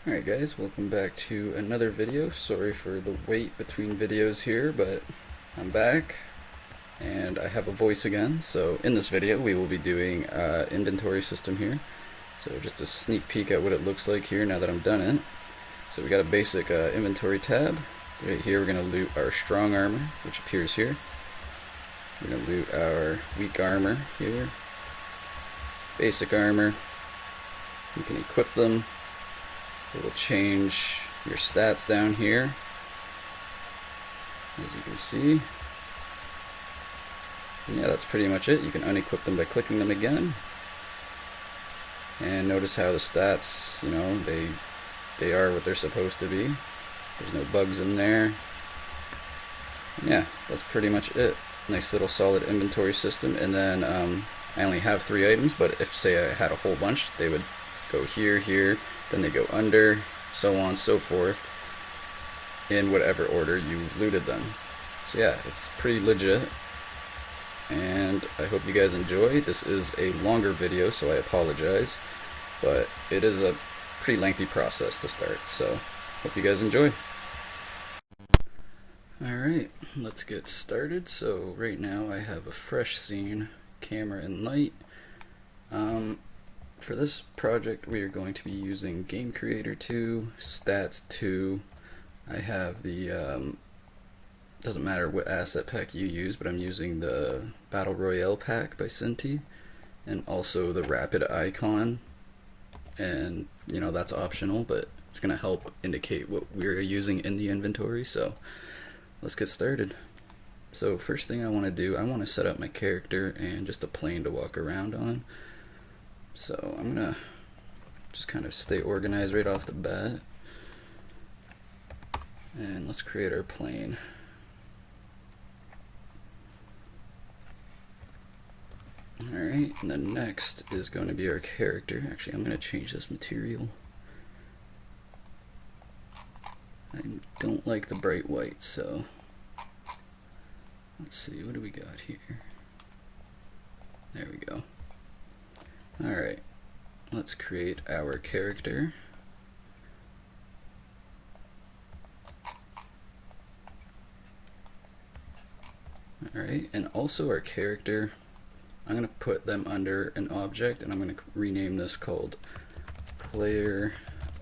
Alright guys, welcome back to another video. Sorry for the wait between videos here, but I'm back and I have a voice again. So in this video we will be doing inventory system here. So just a sneak peek at what it looks like here now that I'm done it. So we got a basic inventory tab. Right here we're going to loot our strong armor, which appears here. We're going to loot our weak armor here. Basic armor. You can equip them. It will change your stats down here, as you can see. And yeah, that's pretty much it. You can unequip them by clicking them again. And notice how the stats, you know, they are what they're supposed to be. There's no bugs in there. And yeah, that's pretty much it. Nice little solid inventory system. And then I only have 3 items, but if say I had a whole bunch, they would go here, here, then they go under, so on, so forth, in whatever order you looted them. So yeah, it's pretty legit, and I hope you guys enjoy. This is a longer video, so I apologize, but it is a pretty lengthy process to start, so hope you guys enjoy. Alright, let's get started. So right now I have a fresh scene, camera and light. For this project we are going to be using Game Creator 2, Stats 2. I have the, doesn't matter what asset pack you use, but I'm using the Battle Royale pack by Cinti, and also the Rapid Icon, and you know, that's optional, but it's going to help indicate what we're using in the inventory, so let's get started. So first thing I want to do, I want to set up my character and just a plane to walk around on. So I'm gonna just kind of stay organized right off the bat, and let's create our plane. Alright, and then next is going to be our character. Actually, I'm going to change this material. I don't like the bright white, so let's see, what do we got here? There we go. Alright, let's create our character. Alright, and also our character, I'm going to put them under an object, and I'm going to rename this called player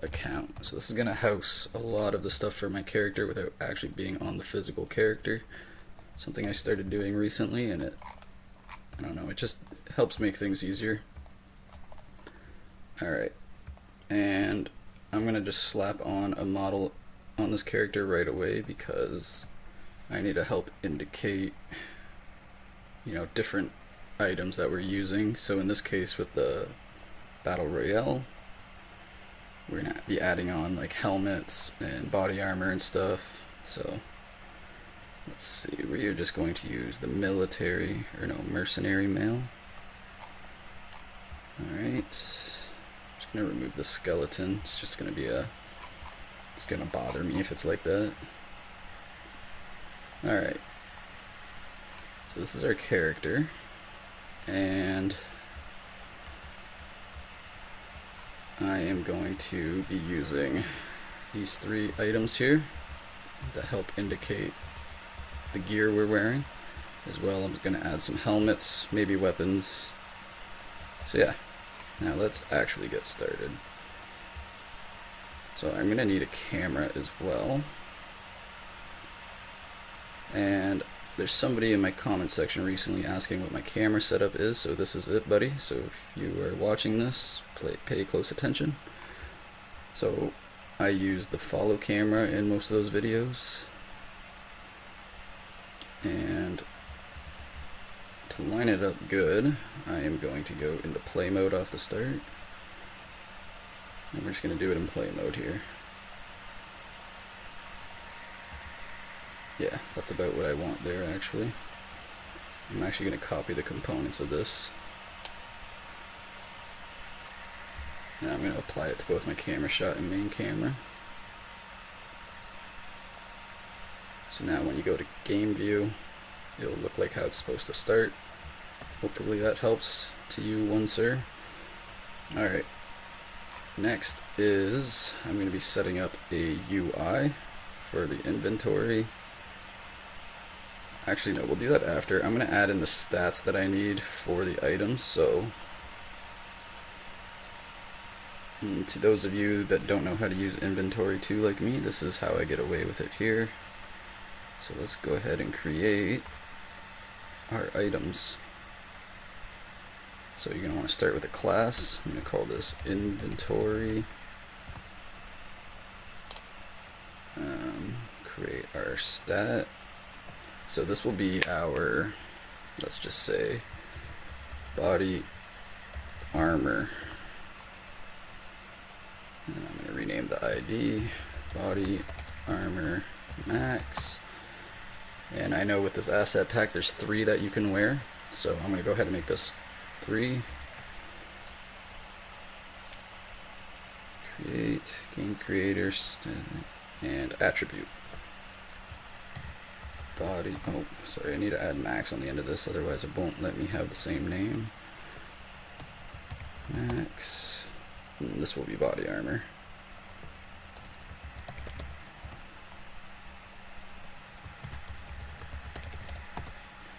account. So this is going to house a lot of the stuff for my character without actually being on the physical character. Something I started doing recently, and I don't know, it just helps make things easier. Alright, and I'm going to just slap on a model on this character right away because I need to help indicate, you know, different items that we're using. So in this case with the Battle Royale, we're going to be adding on like helmets and body armor and stuff. So let's see, we are just going to use the mercenary male. Alright. Gonna remove the skeleton. It's just gonna be it's gonna bother me if it's like that. Alright, so this is our character, and I am going to be using these 3 items here that help indicate the gear we're wearing. As well, I'm just gonna add some helmets, maybe weapons. So yeah. Now let's actually get started. So I'm going to need a camera as well. And there's somebody in my comment section recently asking what my camera setup is, so this is it, buddy. So if you are watching this, pay close attention. So I use the follow camera in most of those videos. And to line it up good, I am going to go into play mode off the start. And we're just going to do it in play mode here. Yeah, that's about what I want there actually. I'm actually going to copy the components of this. And I'm going to apply it to both my camera shot and main camera. So now when you go to game view, it'll look like how it's supposed to start. Hopefully that helps to you, one sir. Alright, Next is I'm going to be setting up a UI for the inventory. Actually, no, we'll do that after. I'm going to add in the stats that I need for the items. So to those of you that don't know how to use inventory 2 like me, this is how I get away with it here. So let's go ahead and create our items. So you're going to want to start with a class. I'm going to call this inventory. Create our stat. So this will be our, let's just say, body armor. And I'm going to rename the ID body armor max. And I know with this asset pack there's 3 that you can wear. So I'm going to go ahead and make this 3. Create, game creator, and attribute. Body, oh, sorry, I need to add max on the end of this, otherwise it won't let me have the same name. Max, and this will be body armor.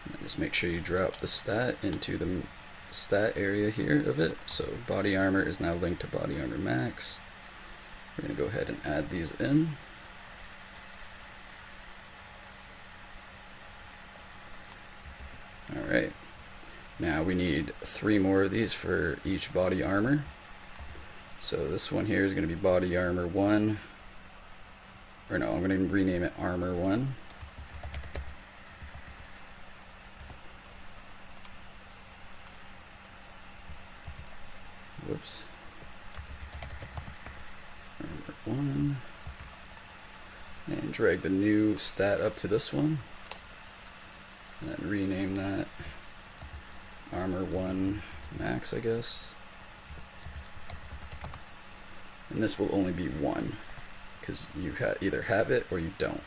And just make sure you drop the stat into the stat area here of it. So body armor is now linked to body armor max. We're going to go ahead and add these in. Alright, now we need 3 more of these for each body armor. So this one here is going to be body armor 1, or no, I'm going to rename it armor 1. Whoops. Armor 1. And drag the new stat up to this one. And then rename that armor 1 max, I guess. And this will only be 1, because you either have it or you don't.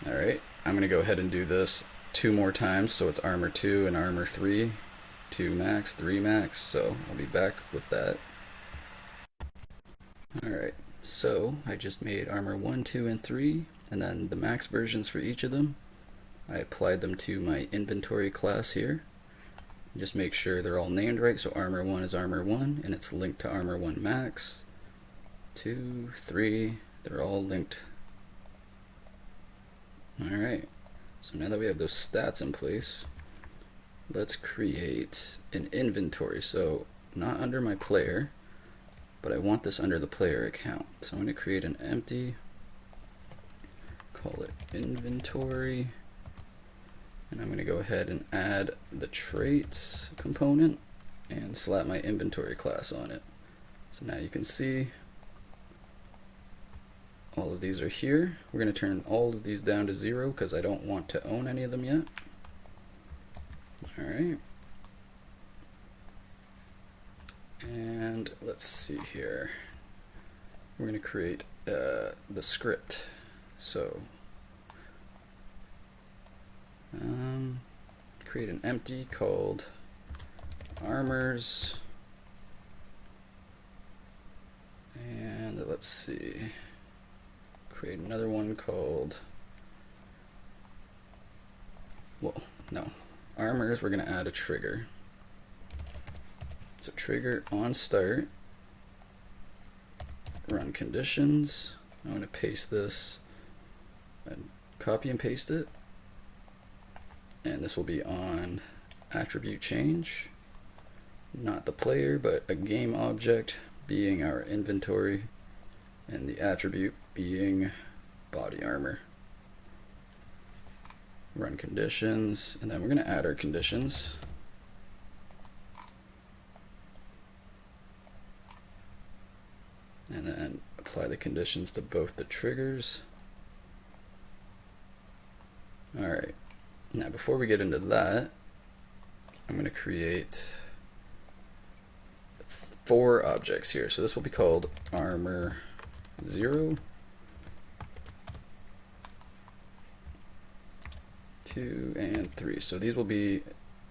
Alright, I'm going to go ahead and do this 2 more times, so it's armor 2 and armor 3. 2 max, 3 max, so I'll be back with that. Alright, so I just made armor 1, 2, and 3, and then the max versions for each of them. I applied them to my inventory class here. Just make sure they're all named right, so armor 1 is armor 1, and it's linked to armor 1 max. 2, 3, they're all linked. Alright, so now that we have those stats in place, let's create an inventory. So not under my player, but I want this under the player account. So I'm going to create an empty, call it inventory. And I'm going to go ahead and add the traits component and slap my inventory class on it. So now you can see all of these are here. We're going to turn all of these down to 0 because I don't want to own any of them yet. Alright. And let's see here. We're going to create the script. So create an empty called armors, and let's see, create another one called, well, no, armors, we're going to add a trigger. So trigger on start, run conditions. I'm going to paste this and copy and paste it. And this will be on attribute change, not the player, but a game object being our inventory, and the attribute being body armor. Run conditions, and then we're going to add our conditions. And then apply the conditions to both the triggers. Alright. Now before we get into that, I'm going to create 4 objects here. So this will be called armor 0, 2, and 3. So these will be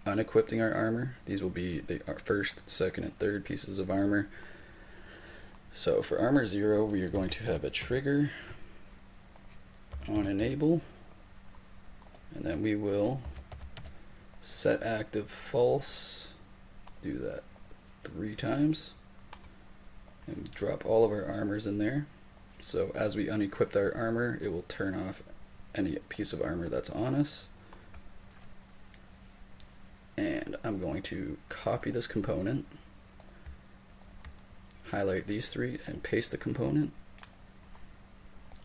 unequipping our armor. These will be our first, second, and third pieces of armor. So for armor 0, we are going to have a trigger on enable, and then we will set active false, do that 3 times, and drop all of our armors in there. So as we unequipped our armor, it will turn off any piece of armor that's on us. And I'm going to copy this component, highlight these 3, and paste the component.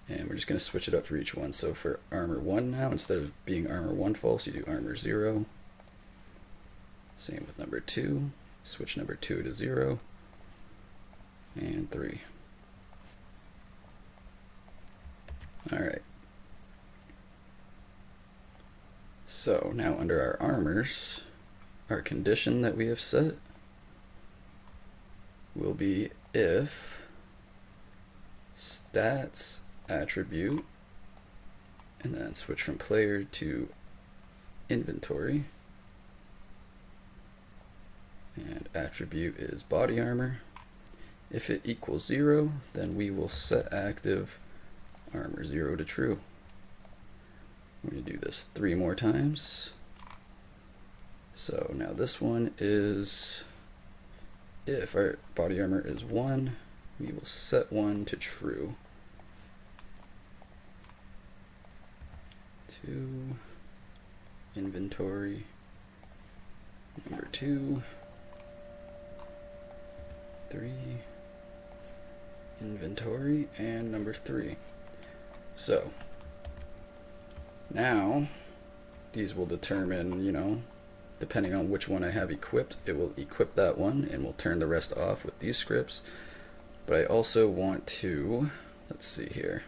And we're just going to switch it up for each one. So for armor 1 now, instead of being armor 1 false, you do armor 0. Same with number 2. Switch number 2 to 0. And 3. Alright. So now under our armors, our condition that we have set will be if stats attribute, and then switch from player to inventory, and attribute is body armor. If it equals 0, then we will set active armor 0 to true. I'm going to do this 3 more times. So now this one is, if our body armor is 1, we will set 1 to true. 2, inventory, number 2, 3, inventory, and number 3. So now these will determine, you know, depending on which one I have equipped, it will equip that one and will turn the rest off with these scripts. But I also want to, let's see here,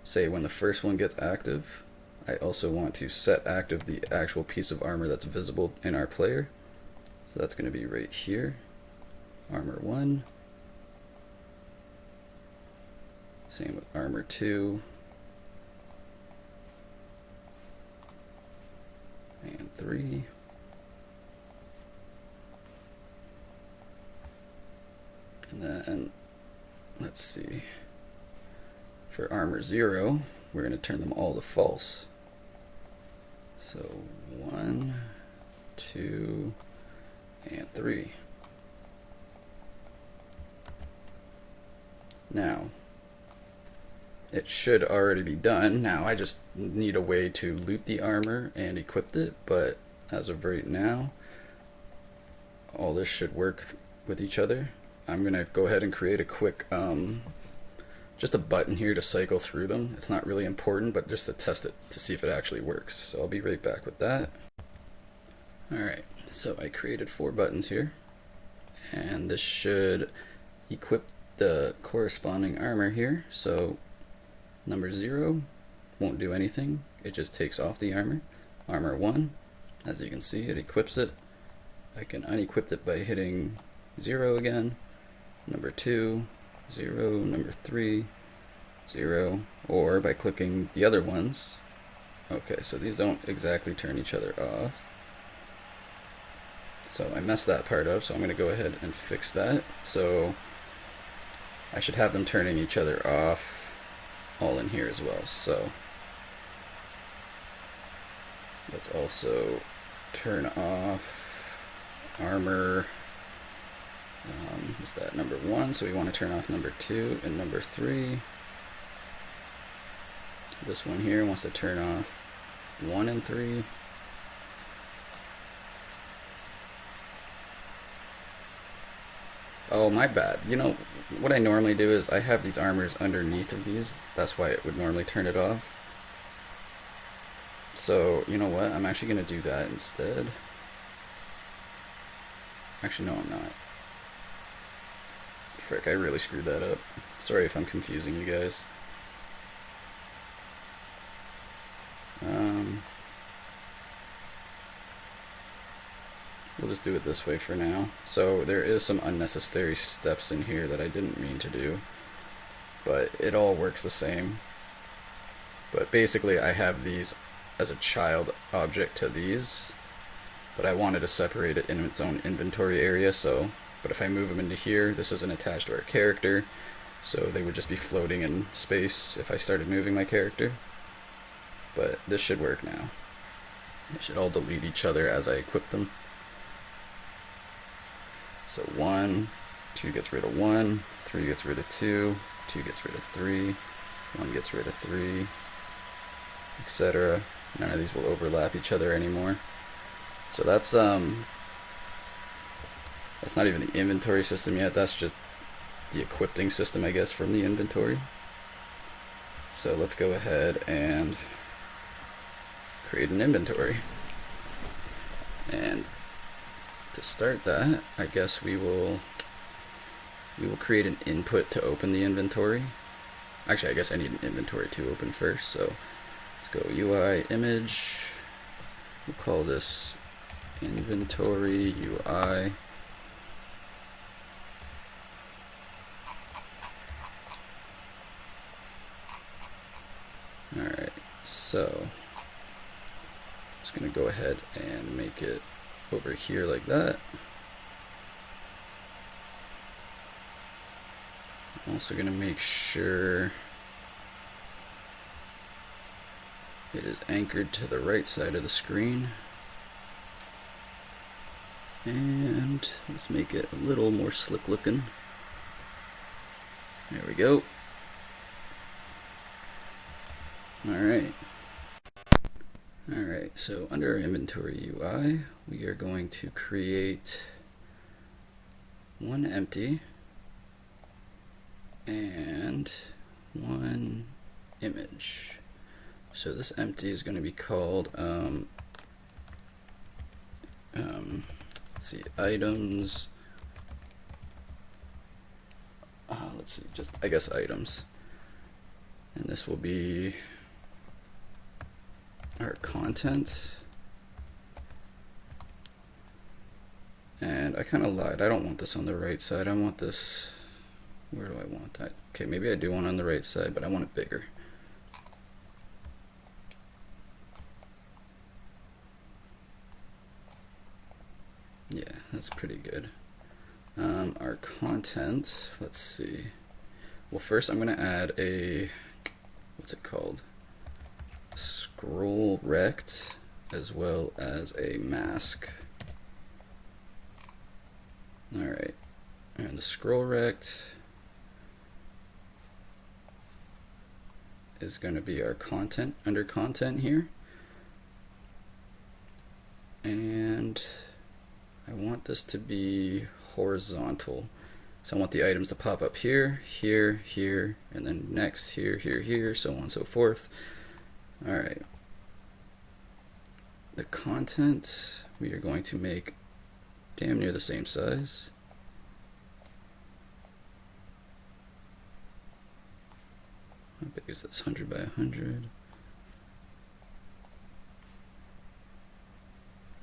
say when the first one gets active, I also want to set active the actual piece of armor that's visible in our player. So that's going to be right here, armor 1. Same with armor 2. And 3. And then, let's see, for armor 0, we're going to turn them all to false. So 1, 2, and 3. Now, it should already be done. Now I just need a way to loot the armor and equip it, but as of right now, all this should work with each other. I'm gonna go ahead and create a quick, just a button here to cycle through them. It's not really important, but just to test it to see if it actually works. So I'll be right back with that. Alright, so I created 4 buttons here, and this should equip the corresponding armor here. So number 0 won't do anything, it just takes off the armor. Armor 1, as you can see, it equips it. I can unequip it by hitting 0 again. Number 2, 0, number 3, 0, or by clicking the other ones. Okay, so these don't exactly turn each other off. So I messed that part up, so I'm going to go ahead and fix that. So I should have them turning each other off all in here as well. So let's also turn off armor, what's that, number 1, so we want to turn off number 2 and number 3. This one here wants to turn off 1 and 3. Oh, my bad. You know, what I normally do is I have these armors underneath of these. That's why it would normally turn it off. So, you know what? I'm actually going to do that instead. Actually, no, I'm not. Frick, I really screwed that up. Sorry if I'm confusing you guys. We'll just do it this way for now. So there is some unnecessary steps in here that I didn't mean to do, but it all works the same. But basically I have these as a child object to these, but I wanted to separate it in its own inventory area, so But if I move them into here, this isn't attached to our character, so they would just be floating in space if I started moving my character. But this should work now. They should all delete each other as I equip them. So 1, 2 gets rid of 1, 3 gets rid of 2, 2 gets rid of 3, 1 gets rid of 3, etc. None of these will overlap each other anymore. So that's not even the inventory system yet. That's just the equipping system, I guess, from the inventory. So let's go ahead and create an inventory. And to start that, I guess we will create an input to open the inventory. Actually, I guess I need an inventory to open first. So let's go UI image. We'll call this inventory UI. Alright, so I'm just going to go ahead and make it over here like that. I'm also going to make sure it is anchored to the right side of the screen. And let's make it a little more slick looking. There we go. Alright, so under our inventory UI, we are going to create one empty and one image. So this empty is going to be called, let's see, items, let's see, just, I guess, items. And this will be our content. And I kind of lied. I don't want this on the right side. I want this, where do I want that? Okay, maybe I do want it on the right side, but I want it bigger. Yeah, that's pretty good. Our content, let's see. Well, first I'm going to add a, what's it called? Scroll rect, as well as a mask. Alright, and the scroll rect is going to be our content, under content here. And I want this to be horizontal. So I want the items to pop up here, here, here, and then next here, here, here, so on and so forth. Alright. The content we are going to make damn near the same size. How big is this? 100 by 100.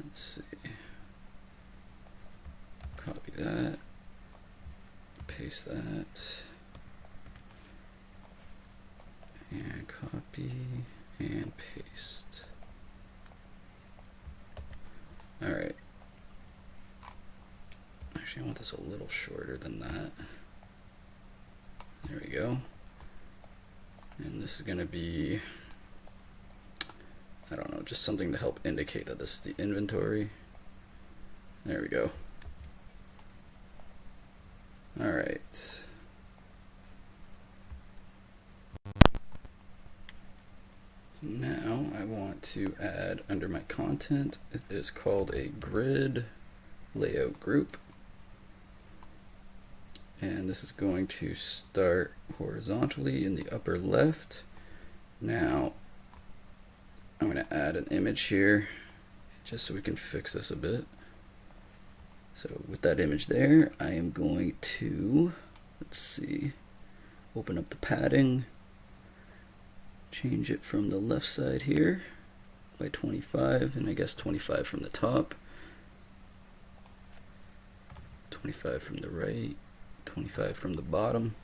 Let's see. Copy that. Paste that. And copy and paste. Alright. Actually, I want this a little shorter than that. There we go. And this is going to be, I don't know, just something to help indicate that this is the inventory. There we go. Alright. Now I want to add under my content, it is called a grid layout group. And this is going to start horizontally in the upper left. Now I'm going to add an image here just so we can fix this a bit. So with that image there, I am going to, let's see, open up the padding, change it from the left side here by 25, and I guess 25 from the top, 25 from the right, 25 from the bottom.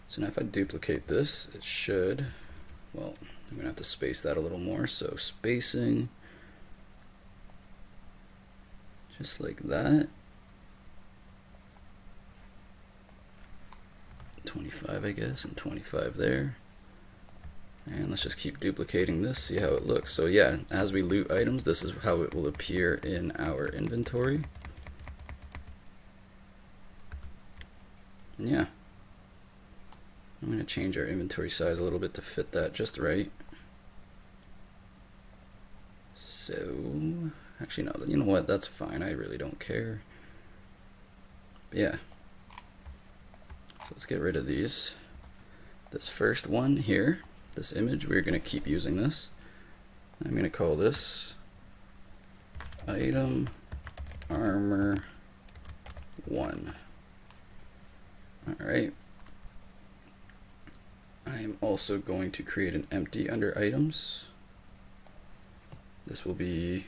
So now if I duplicate this, it should, well, I'm going to have to space that a little more, so spacing, just like that. 25, I guess, and 25 there. And let's just keep duplicating this, see how it looks. So yeah, as we loot items, this is how it will appear in our inventory. And yeah, I'm going to change our inventory size a little bit to fit that just right. So, actually no, you know what, that's fine, I really don't care. But yeah, so let's get rid of these. This first one here, this image, we're going to keep using this. I'm going to call this item armor 1. Alright. I'm also going to create an empty under items. This will be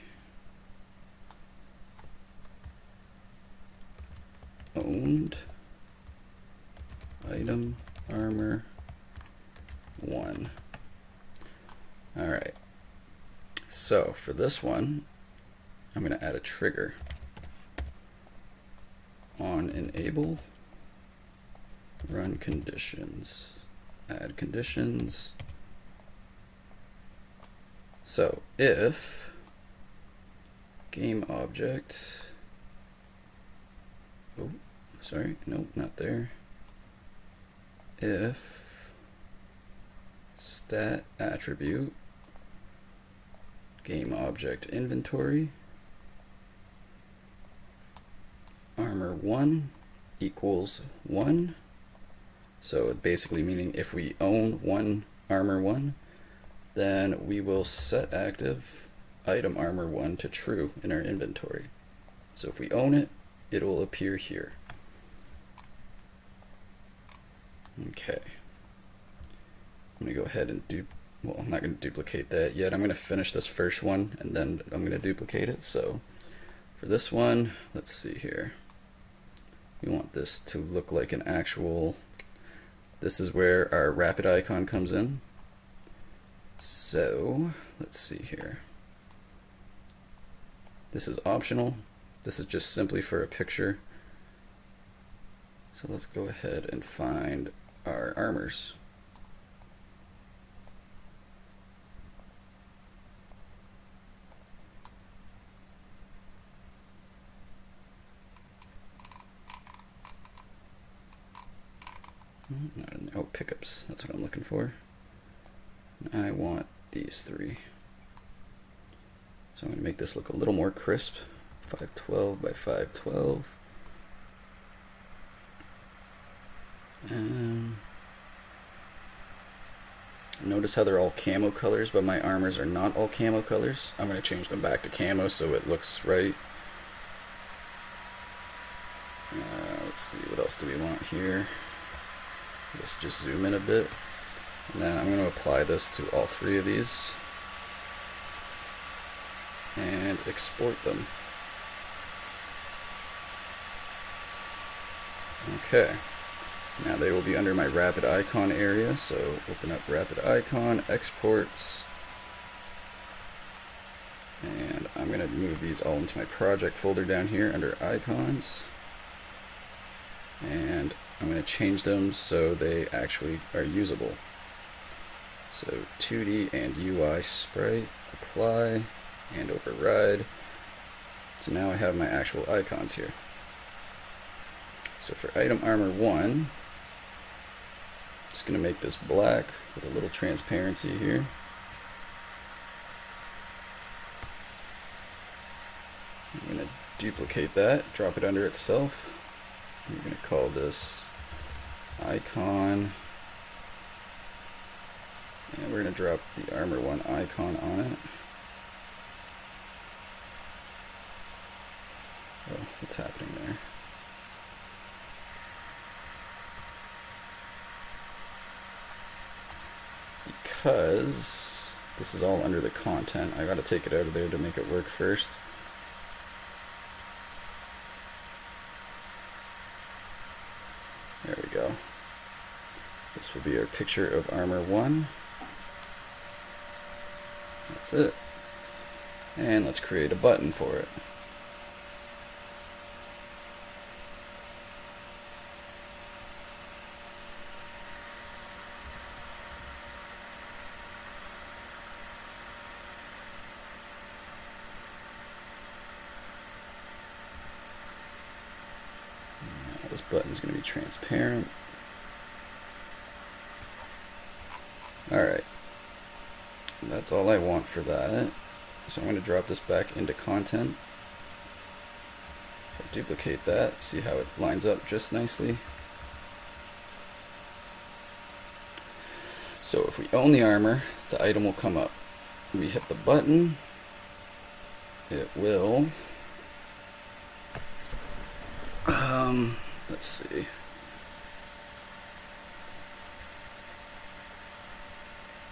owned item armor 1. Alright. So for this one, I'm going to add a trigger on enable run conditions. Add conditions. So if game object, oh, sorry, nope, not there. If stat attribute game object inventory armor 1 equals 1. So basically meaning if we own one armor 1, then we will set active item armor 1 to true in our inventory. So if we own it, it will appear here. Okay. I'm going to go ahead and well, I'm not going to duplicate that yet. I'm going to finish this first one and then I'm going to duplicate it. So for this one, let's see here. We want this to look like an actual, this is where our rapid icon comes in. So let's see here. This is optional. This is just simply for a picture. So let's go ahead and find our armors. Not in there. Oh, pickups. That's what I'm looking for. I want these 3. So I'm going to make this look a little more crisp. 512 by 512. And notice how they're all camo colors, but my armors are not all camo colors. I'm going to change them back to camo so it looks right. Let's see, what else do we want here? Let's just zoom in a bit. And then I'm going to apply this to all 3 of these and export them. Okay, now they will be under my rapid icon area, so open up rapid icon, exports, and I'm going to move these all into my project folder down here under icons, and I'm going to change them so they actually are usable. So 2D and UI sprite, apply, and override. So now I have my actual icons here. So for item armor 1, just going to make this black with a little transparency here. I'm going to duplicate that, drop it under itself. We're going to call this icon, and we're going to drop the armor 1 icon on it. Oh, what's happening there? Because this is all under the content, I gotta take it out of there to make it work first. There we go. This will be our picture of armor 1. That's it. And let's create a button for it. this button is going to be transparent. Alright, that's all I want for that. So I'm going to drop this back into content. I'll duplicate that, see how it lines up just nicely. So if we own the armor, the item will come up. We hit the button, it will, let's see.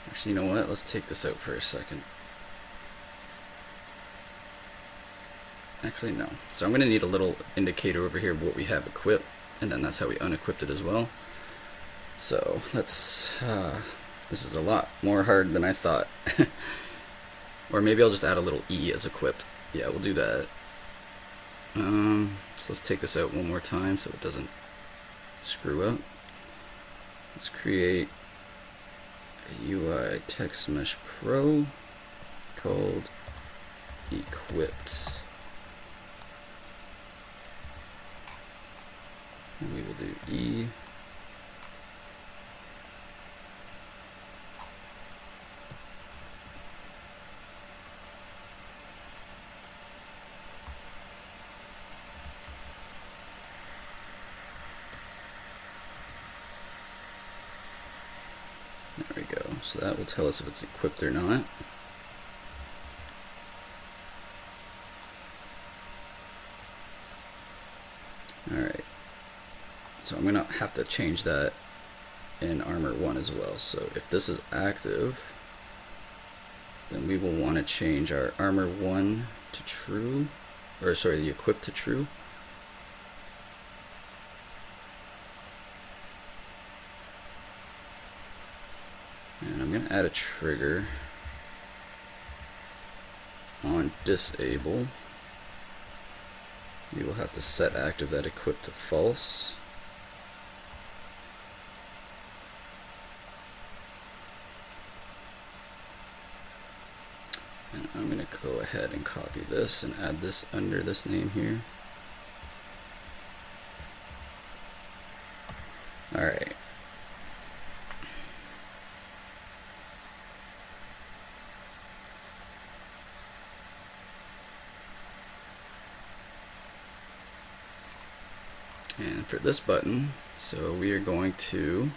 Actually, you know what? Let's take this out for a second. Actually, no. So I'm going to need a little indicator over here of what we have equipped, and then that's how we unequipped it as well. So let's, this is a lot more hard than I thought. Or maybe I'll just add a little E as equipped. Yeah, we'll do that. So let's take this out one more time so it doesn't screw up. Let's create a UI text mesh pro called equipped. And we will do E. There we go. So that will tell us if it's equipped or not. Alright. So I'm going to have to change that in armor 1 as well. So if this is active, then we will want to change our armor 1 to true, or sorry, the equip to true. And I'm going to add a trigger on disable. You will have to set active that equip to false. And I'm going to go ahead and copy this and add this under this name here. Alright. And for this button, so we are going to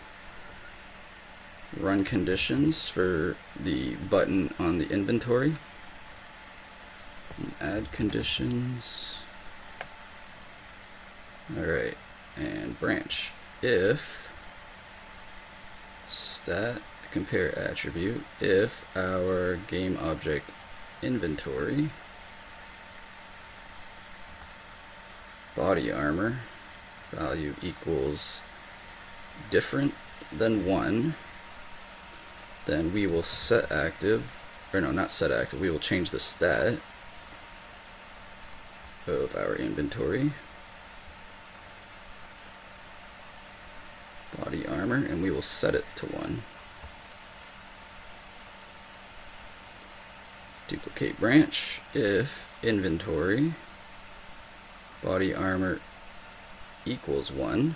run conditions for the button on the inventory. And add conditions. Alright, and branch. If stat compare attribute, if our game object inventory body armor value equals different than 1, then we will set active, or no, not set active, we will change the stat of our inventory body armor, and we will set it to 1. Duplicate branch. If inventory body armor equals 1,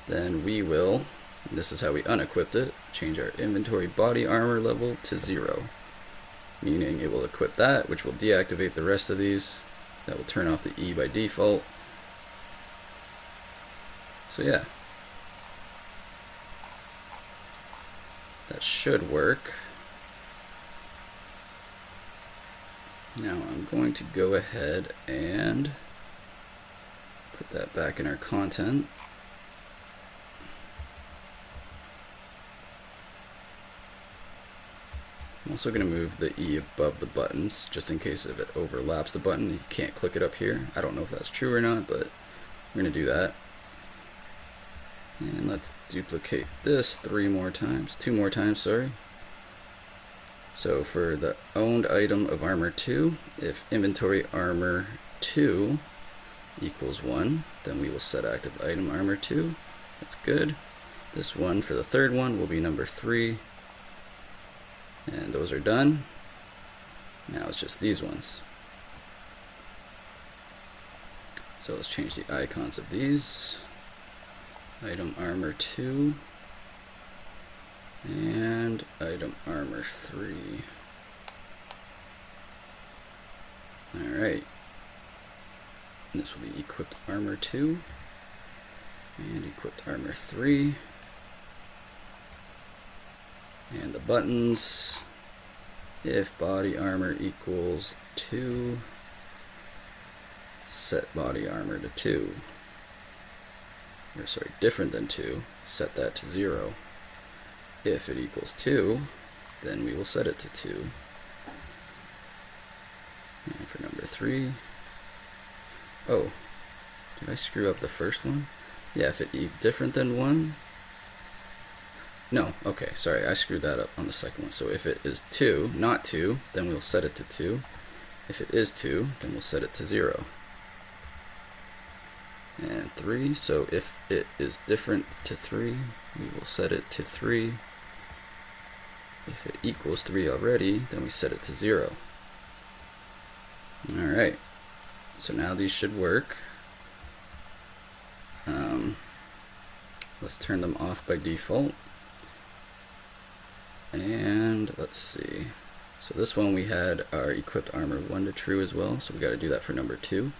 then we will, and this is how we unequipped it, change our inventory body armor level to 0, meaning it will equip that, which will deactivate the rest of these. That will turn off the E by default. So yeah, that should work. Now I'm going to go ahead and put that back in our content. I'm also going to move the E above the buttons, just in case if it overlaps the button, you can't click it up here. I don't know if that's true or not, but we're going to do that. And let's duplicate this 2 more times, sorry. So for the owned item of armor 2, if inventory armor 2 equals 1, then we will set active item armor 2. That's good. This one for the third one will be number 3. And those are done. Now it's just these ones. So let's change the icons of these. item armor 2, and item armor 3. Alright. This will be equipped armor 2 and equipped armor 3. And the buttons, if body armor equals 2, set body armor to 2. Or sorry, different than 2, set that to 0. If it equals 2, then we will set it to 2. And for number 3, oh, did I screw up the first one? Yeah, if it is different than 1, no, okay, sorry, I screwed that up on the second one. So if it is 2, not 2, then we'll set it to 2. If it is 2, then we'll set it to 0. And 3, so if it is different to 3, we will set it to 3. If it equals 3 already, then we set it to 0. Alright, so now these should work. Let's turn them off by default. And let's see. So this one we had our equipped armor 1 to true as well, so we got to do that for number 2.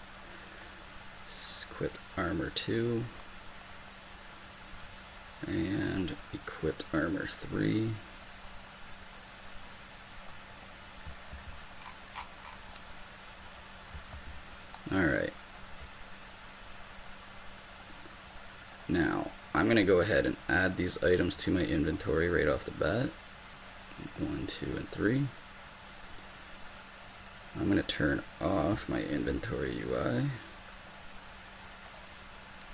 Equipped armor 2 and equipped armor 3. Alright. Now, I'm going to go ahead and add these items to my inventory right off the bat. 1, 2, and 3. I'm going to turn off my inventory UI.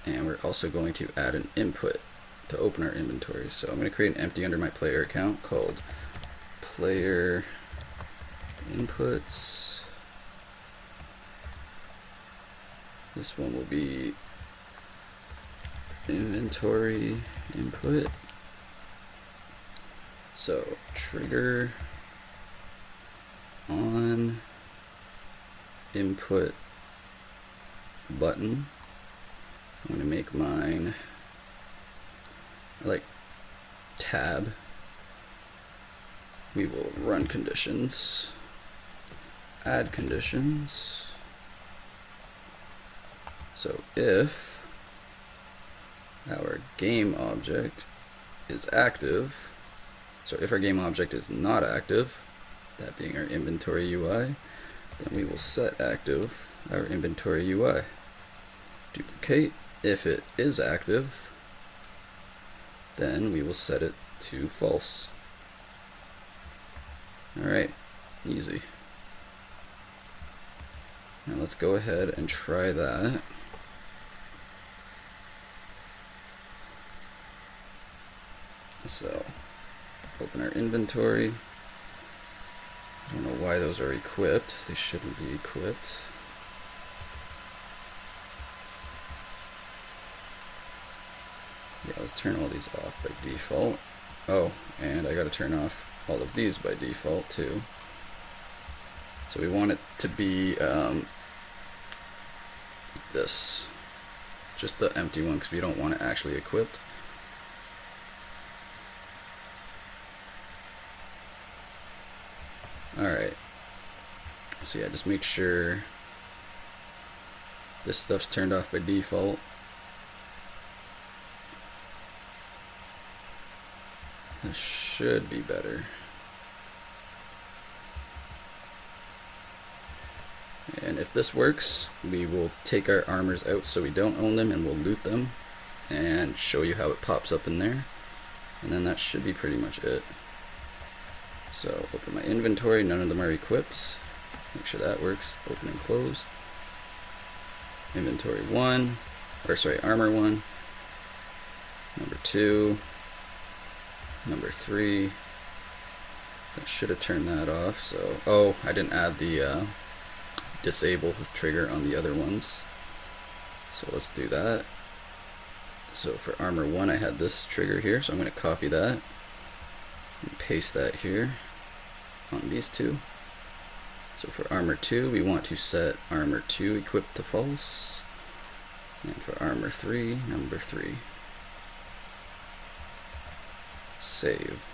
And we're also going to add an input to open our inventory. So I'm going to create an empty under my player account called player inputs. This one will be inventory input. So trigger on input button. I'm going to make mine like tab. We will run conditions, add conditions. So if our game object is active, so if our game object is not active, that being our inventory UI, then we will set active our inventory UI. Duplicate. If it is active, then we will set it to false. Alright, easy. Now let's go ahead and try that. So, open our inventory. I don't know why those are equipped. They shouldn't be equipped. Yeah, let's turn all these off by default. Oh, and I gotta turn off all of these by default too. So we want it to be this. Just the empty one, because we don't want it actually equipped. Alright. So yeah, just make sure this stuff's turned off by default. This should be better. And if this works, we will take our armors out so we don't own them, and we'll loot them and show you how it pops up in there. And then that should be pretty much it. So open my inventory, none of them are equipped. Make sure that works. Open and close. Inventory 1, or sorry, armor 1, number 2, number 3. I should have turned that off. So, oh, I didn't add the disable trigger on the other ones. So let's do that. So for armor 1, I had this trigger here, so I'm going to copy that and paste that here on these two. So for armor 2, we want to set armor 2 equipped to false, and for armor 3, number 3. save.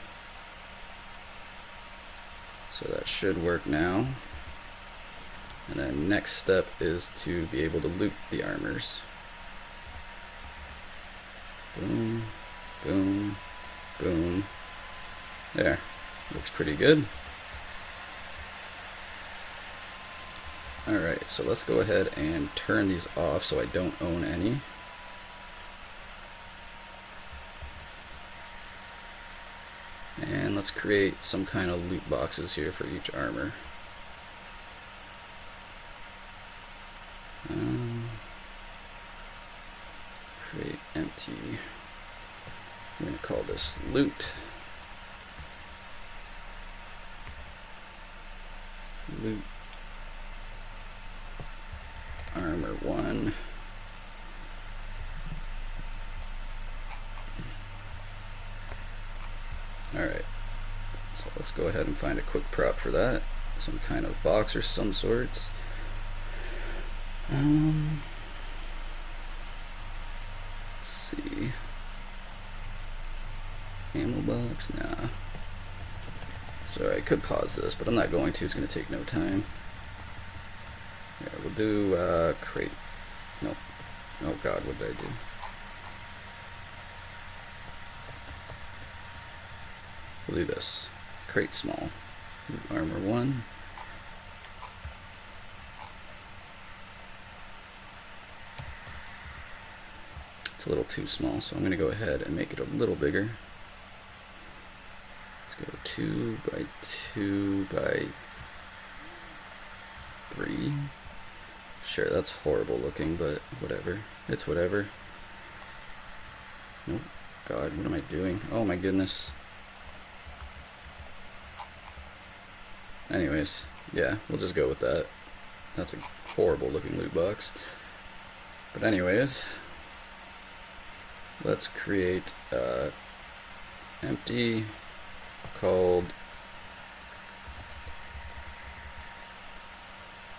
So that should work now. And then next step is to be able to loot the armors. Boom, boom, boom. There, looks pretty good. Alright, so let's go ahead and turn these off so I don't own any. And let's create some kind of loot boxes here for each armor. Create empty. I'm going to call this loot. Loot armor 1. Alright, so let's go ahead and find a quick prop for that. Some kind of box or some sorts. Let's see. Ammo box? Nah. Sorry, I could pause this, but I'm not going to. It's going to take no time. Yeah, we'll do crate. Nope. Oh god, what did I do? We'll do this. Crate small. Armor 1. It's a little too small, so I'm going to go ahead and make it a little bigger. Let's go 2 by 2 by 3. Sure, that's horrible looking, but whatever. It's whatever. Nope. God, what am I doing? Oh my goodness. Anyways, yeah, we'll just go with that. That's a horrible looking loot box. But anyways, let's create empty called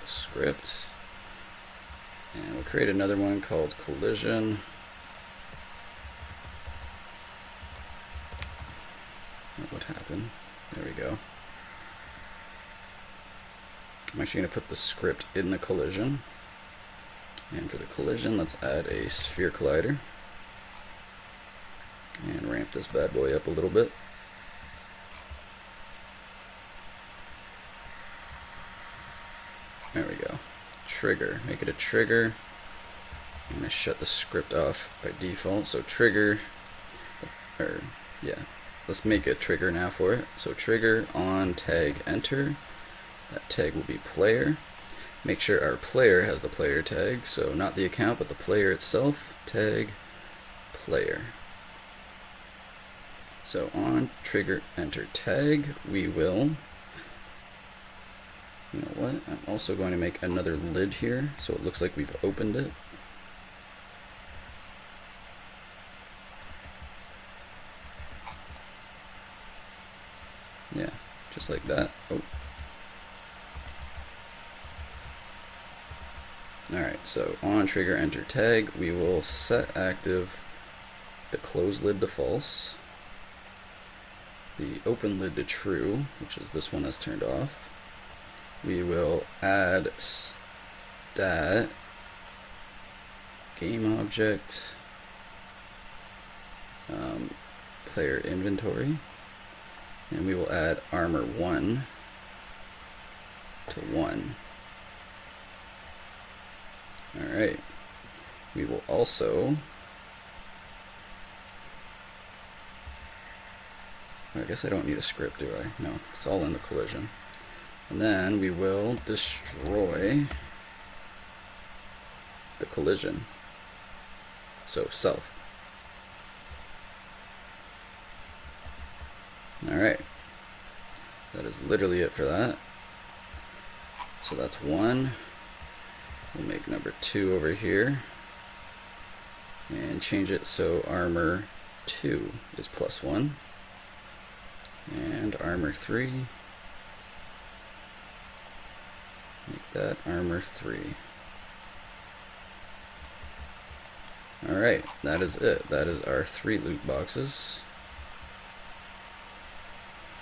script, and we'll create another one called collision. What happened? There we go. I'm actually going to put the script in the collision. And for the collision, let's add a sphere collider. And ramp this bad boy up a little bit. There we go. Trigger. Make it a trigger. I'm going to shut the script off by default. So trigger, or yeah, let's make a trigger now for it. So trigger on tag enter. That tag will be player. Make sure our player has the player tag, so not the account, but the player itself. Tag player. So on trigger enter tag, we will, you know what, I'm also going to make another lid here, so it looks like we've opened it. Yeah, just like that. Oh. Alright, so on trigger enter tag, we will set active the close lid to false, the open lid to true, which is this one that's turned off. We will add stat game object player inventory, and we will add armor 1 to 1. Alright, we will also, I guess I don't need a script, do I? No, it's all in the collision. And then we will destroy the collision. So self. Alright, that is literally it for that. So that's 1. We'll make number 2 over here and change it so armor 2 is +1 and armor 3, make that armor 3. Alright, that is it. That is our 3 loot boxes.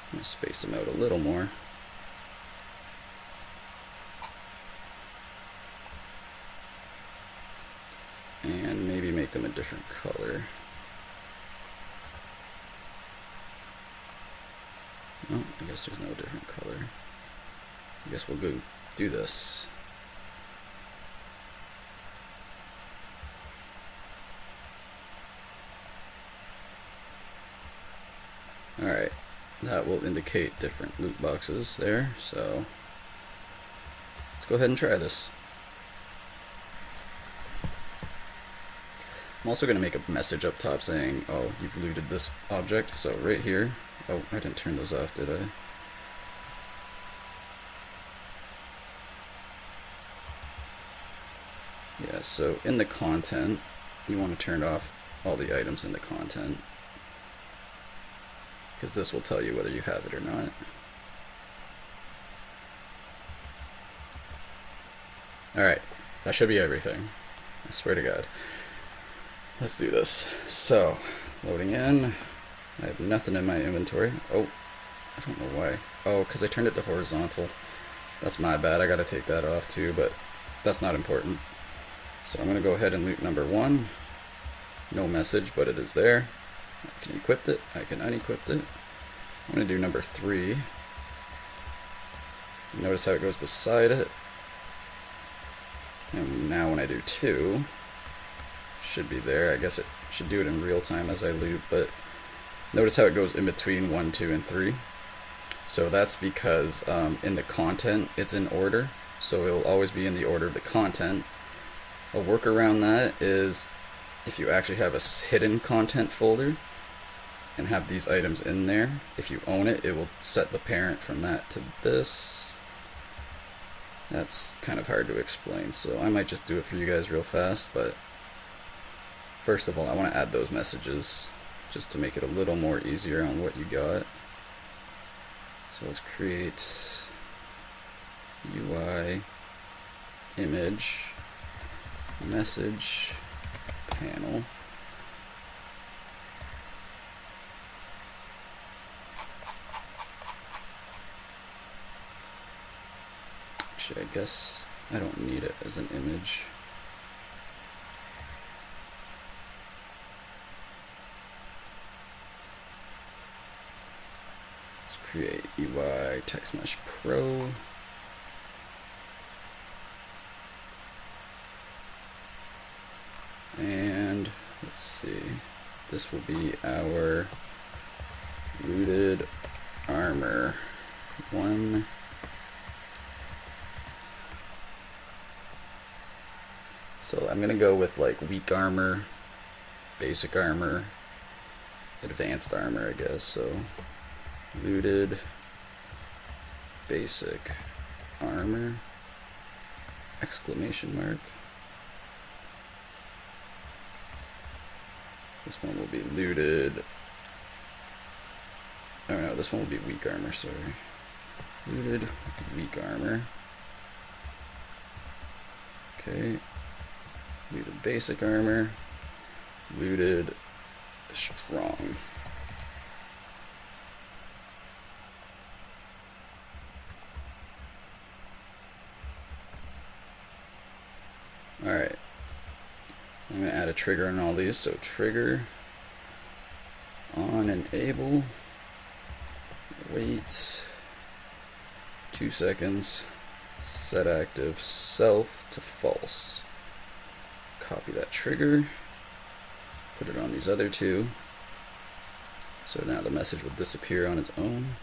I'm going to space them out a little more. And maybe make them a different color. Oh, I guess there's no different color. I guess we'll go do this. Alright, that will indicate different loot boxes there, so let's go ahead and try this. I'm also going to make a message up top saying, oh, you've looted this object, so right here. Oh, I didn't turn those off, did I? Yeah, so in the content, you want to turn off all the items in the content, because this will tell you whether you have it or not. Alright, that should be everything. I swear to God. Let's do this. So, loading in. I have nothing in my inventory. Oh, I don't know why. Oh, because I turned it to horizontal. That's my bad. I gotta take that off too, but that's not important. So I'm gonna go ahead and loot number 1. No message, but it is there. I can equip it. I can unequip it. I'm gonna do number 3. Notice how it goes beside it. And now when I do 2, should be there. I guess it should do it in real time as I loot, but notice how it goes in between 1, 2, and 3. So that's because in the content it's in order, so it will always be in the order of the content. A workaround that is if you actually have a hidden content folder and have these items in there, if you own it, it will set the parent from that to this. That's kind of hard to explain, so I might just do it for you guys real fast, but first of all, I want to add those messages just to make it a little more easier on what you got. So let's create UI image message panel. Actually, I guess I don't need it as an image. Create UI text mesh pro. And let's see, this will be our looted armor 1. So I'm gonna go with like weak armor, basic armor, advanced armor, I guess. So looted basic armor exclamation mark. This one will be looted. Oh no, this one will be weak armor, sorry. Looted weak armor. Okay. Looted basic armor. Looted strong. Alright, I'm going to add a trigger on all these, so trigger on enable, wait 2 seconds, set active self to false. Copy that trigger, put it on these other 2, so now the message will disappear on its own.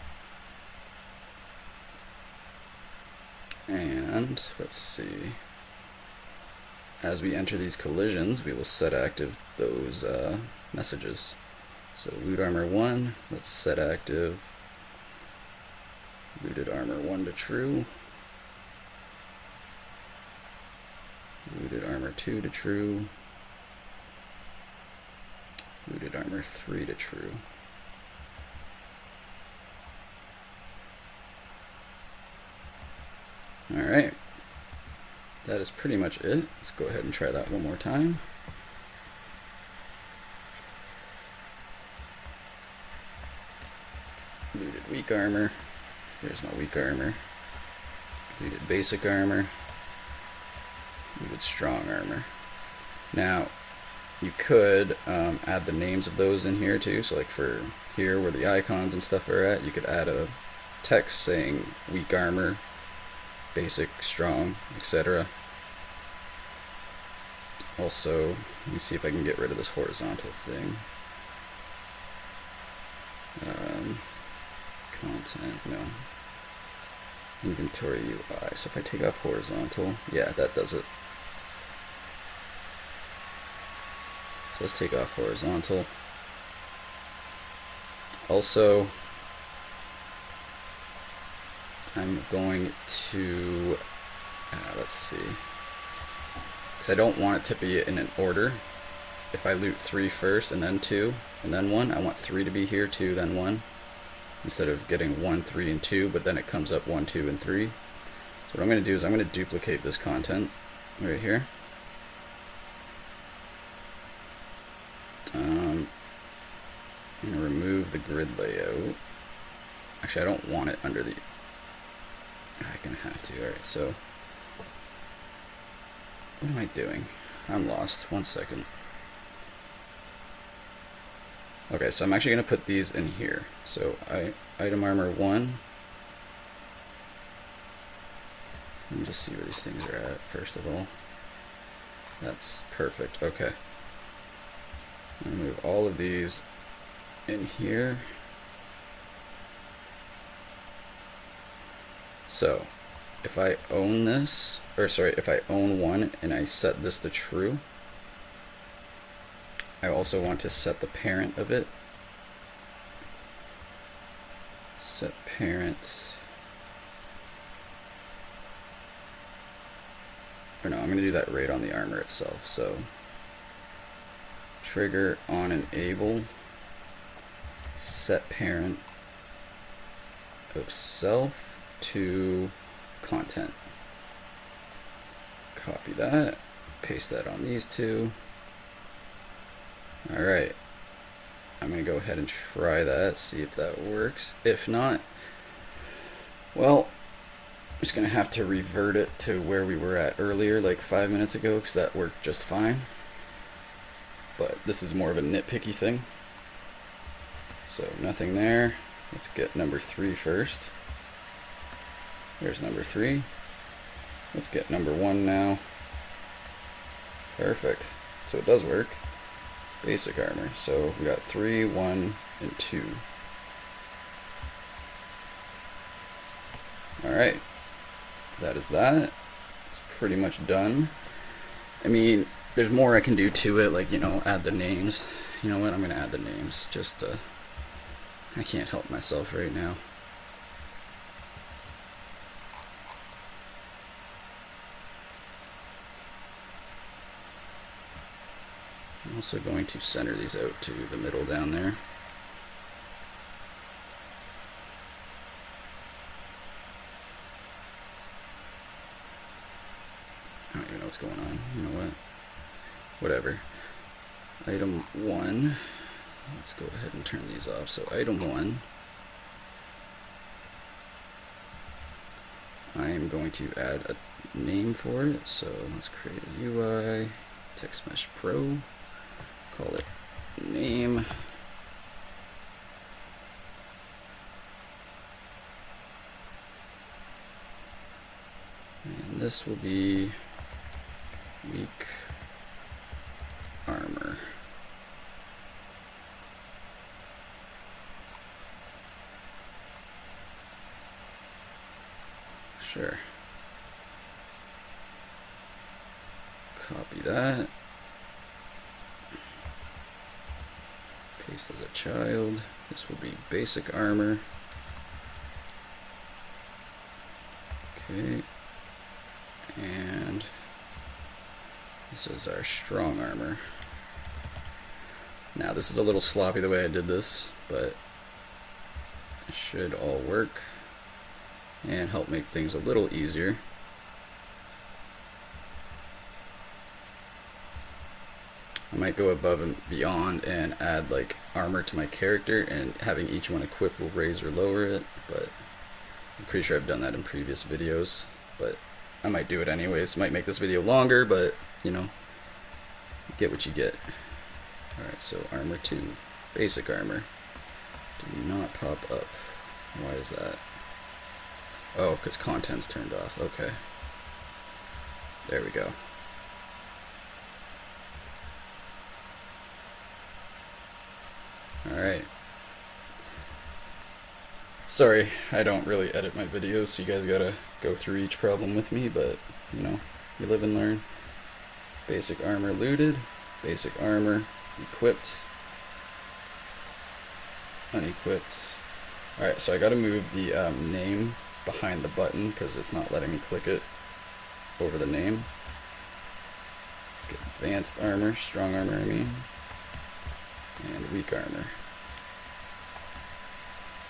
And let's see. As we enter these collisions, we will set active those messages. So loot armor 1, let's set active looted armor 1 to true, looted armor 2 to true, looted armor 3 to true. Alright. That is pretty much it. Let's go ahead and try that one more time. Looted weak armor. There's my weak armor. Looted basic armor. Looted strong armor. Now, you could add the names of those in here too. So like for here where the icons and stuff are at, you could add a text saying weak armor, basic, strong, etc. Also, let me see if I can get rid of this horizontal thing. Content, no. Inventory UI. So if I take off horizontal, yeah, that does it. So let's take off horizontal. Also, I'm going to, let's see, because I don't want it to be in an order. If I loot 3 first and then 2 and then 1, I want 3 to be here, 2, then 1. Instead of getting 1, 3, and 2, but then it comes up 1, 2, and 3. So what I'm going to do is I'm going to duplicate this content right here. I'm going to remove the grid layout. Actually, I don't want it under the... I'm going to have to. Alright, so... What am I doing? I'm lost. 1 second. Okay, so I'm actually going to put these in here. So, item armor 1. Let me just see where these things are at, first of all. That's perfect. Okay. I'm going to move all of these in here. So, if I own this, or sorry, if I own 1 and I set this to true, I also want to set the parent of it. Set parent. Or no, I'm going to do that right on the armor itself. So, trigger on enable, set parent of self to content. Copy that, paste that on these two. Alright, I'm going to go ahead and try that, see if that works. If not, well, I'm just going to have to revert it to where we were at earlier, like 5 minutes ago, because that worked just fine. But this is more of a nitpicky thing. So nothing there. Let's get number 3 first. There's number 3. Let's get number 1 now. Perfect. So it does work. Basic armor. So we got 3, 1, and 2. Alright. That is that. It's pretty much done. I mean, there's more I can do to it, like, you know, add the names. You know what? I'm going to add the names. Just, I can't help myself right now. I'm also going to center these out to the middle down there. I don't even know what's going on. You know what? Whatever. Item 1. Let's go ahead and turn these off. So item 1. I am going to add a name for it. So let's create a UI. Text Mesh Pro. Call it name. And this will be weak armor. Sure. Copy that. Paste as a child. This will be basic armor. Okay. And this is our strong armor. Now this is a little sloppy the way I did this, but it should all work and help make things a little easier. I might go above and beyond and add like armor to my character, and having each one equipped will raise or lower it, but I'm pretty sure I've done that in previous videos, but I might do it anyways. Might make this video longer, but you know, get what you get. Alright, so armor 2, basic armor. Do not pop up. Why is that? Oh, because content's turned off. Okay. There we go. Alright. Sorry, I don't really edit my videos, so you guys gotta go through each problem with me, but, you know, you live and learn. Basic armor looted, basic armor equipped, unequipped. Alright, so I gotta move the name behind the button because it's not letting me click it over the name. Let's get advanced armor, strong armor I mean, and weak armor.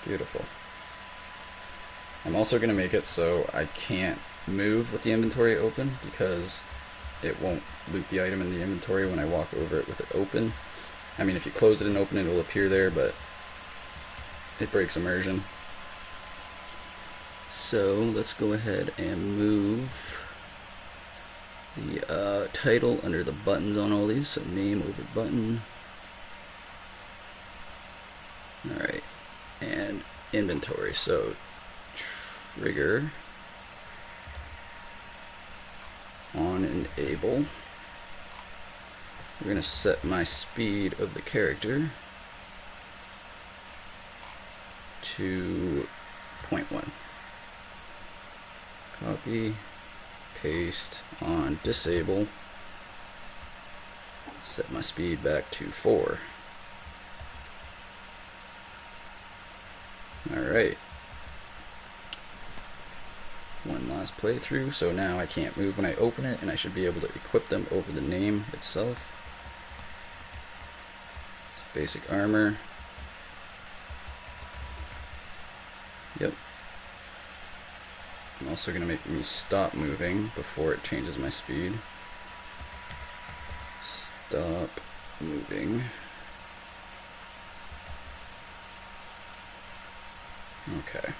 Beautiful. I'm also going to make it so I can't move with the inventory open because it won't loot the item in the inventory when I walk over it with it open. I mean, if you close it and open it, it'll appear there, but it breaks immersion. So let's go ahead and move the title under the buttons on all these. So name over button. Alright, and inventory. So trigger on enable. We're going to set my speed of the character to 0.1. Copy, paste on disable, set my speed back to 4. Alright. One last playthrough, so now I can't move when I open it, and I should be able to equip them over the name itself. So basic armor. Yep. I'm also going to make me stop moving before it changes my speed. Stop moving. Okay.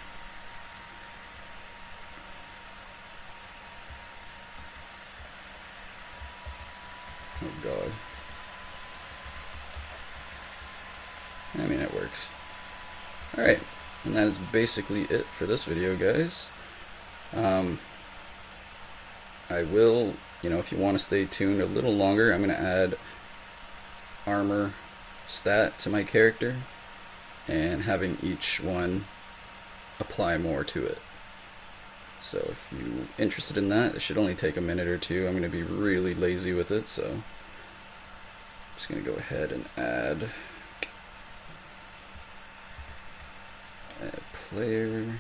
Oh god. I mean, it works. Alright, and that is basically it for this video, guys. I will, you know, if you want to stay tuned a little longer, I'm going to add armor stat to my character and having each one apply more to it. So if you're interested in that, it should only take a minute or two. I'm going to be really lazy with it, so I'm just going to go ahead and add player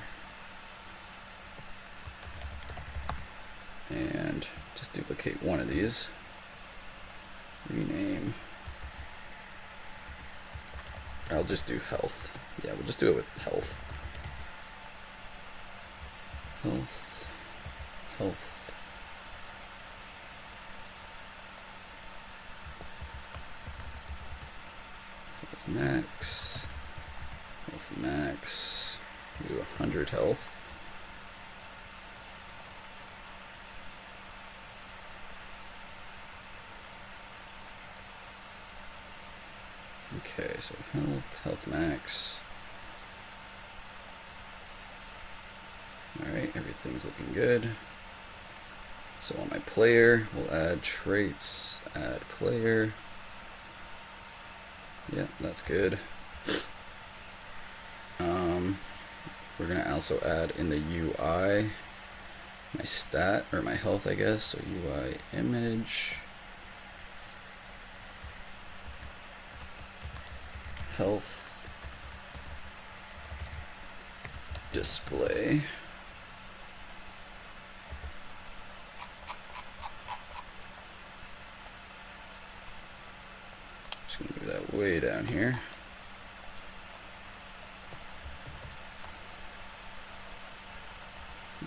and just duplicate one of these. Rename. I'll just do health. Yeah, we'll just do it with health. Health. Health. Health max. Health max. Do 100 health. Okay, so health, health max. Alright, everything's looking good. So on my player, we'll add traits, add player. Yep, that's good. We're going to also add in the UI my stat, or my health, I guess. So UI image. Health. Display. Just going to move that way down here.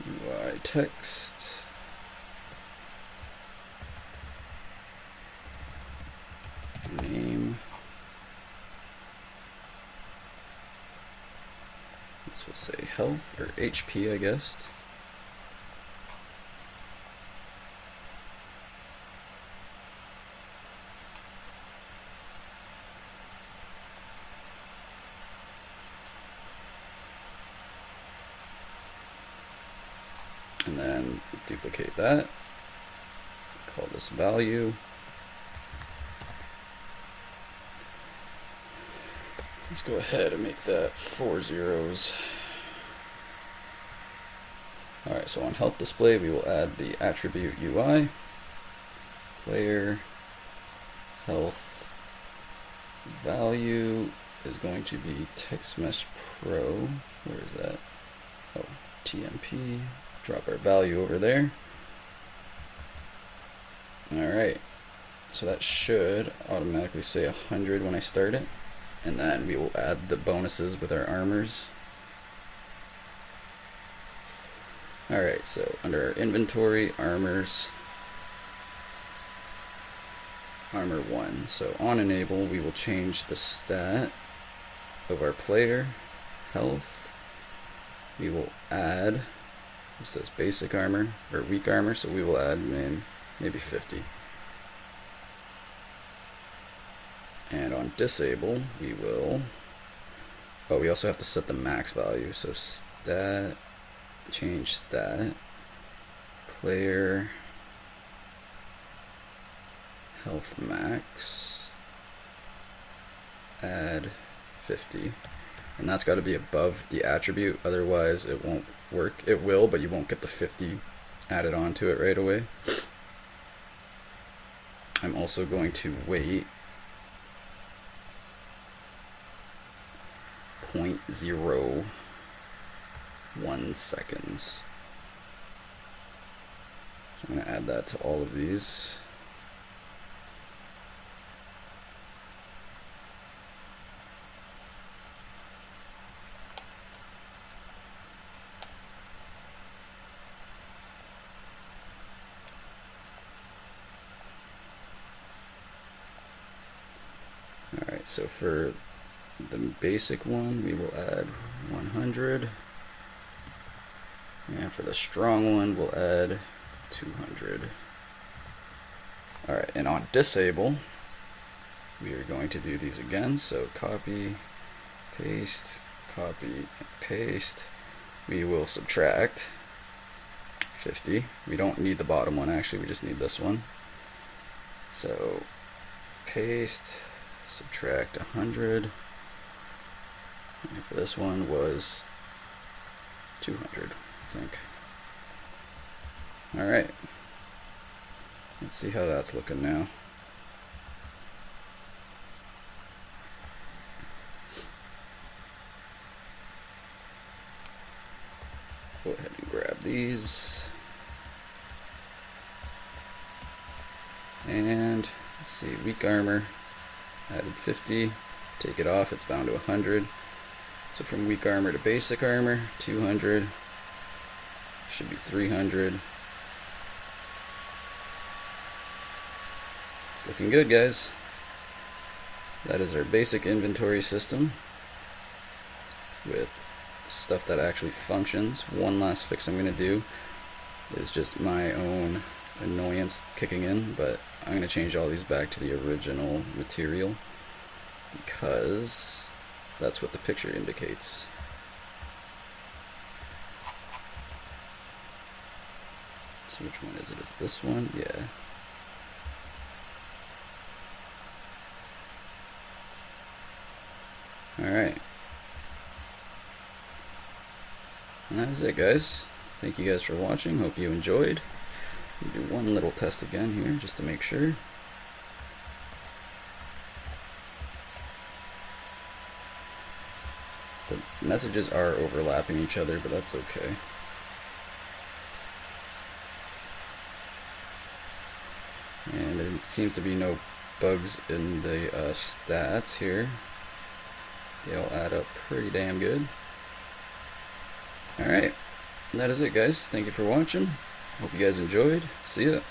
UI text. So we'll say health, or HP, I guess. And then duplicate that, call this value. Let's go ahead and make that 4 zeros. Alright, so on health display we will add the attribute UI, player, health, value is going to be text mesh pro. Where is that? Oh, TMP. Drop our value over there. Alright, so that should automatically say 100 when I start it. And then we will add the bonuses with our armors. Alright, so under our inventory, armors, armor 1. So on enable, we will change the stat of our player, health. We will add, it says basic armor, or weak armor, so we will add maybe 50. And on disable, we will, oh, we also have to set the max value. So stat, change stat, player, health max, add 50. And that's got to be above the attribute, otherwise it won't work. It will, but you won't get the 50 added onto it right away. I'm also going to wait 0.01 seconds. So I'm going to add that to all of these. Alright, so for the basic one, we will add 100. And for the strong one, we'll add 200. Alright, and on disable, we are going to do these again. So copy, paste, copy, and paste. We will subtract 50. We don't need the bottom one, actually, we just need this one. So paste, subtract 100. And for this one was 200, I think. Alright. Let's see how that's looking now. Go ahead and grab these. And let's see, weak armor, added 50. Take it off, it's bound to 100. So from weak armor to basic armor, 200. Should be 300. It's looking good, guys. That is our basic inventory system with stuff that actually functions. One last fix I'm going to do is just my own annoyance kicking in, but I'm going to change all these back to the original material because that's what the picture indicates. So which one is it? Is this one? Yeah. Alright. And that is it, guys. Thank you guys for watching. Hope you enjoyed. We'll do one little test again here just to make sure. The messages are overlapping each other, but that's okay. And there seems to be no bugs in the stats here. They all add up pretty damn good. Alright, that is it, guys. Thank you for watching. Hope you guys enjoyed. See ya.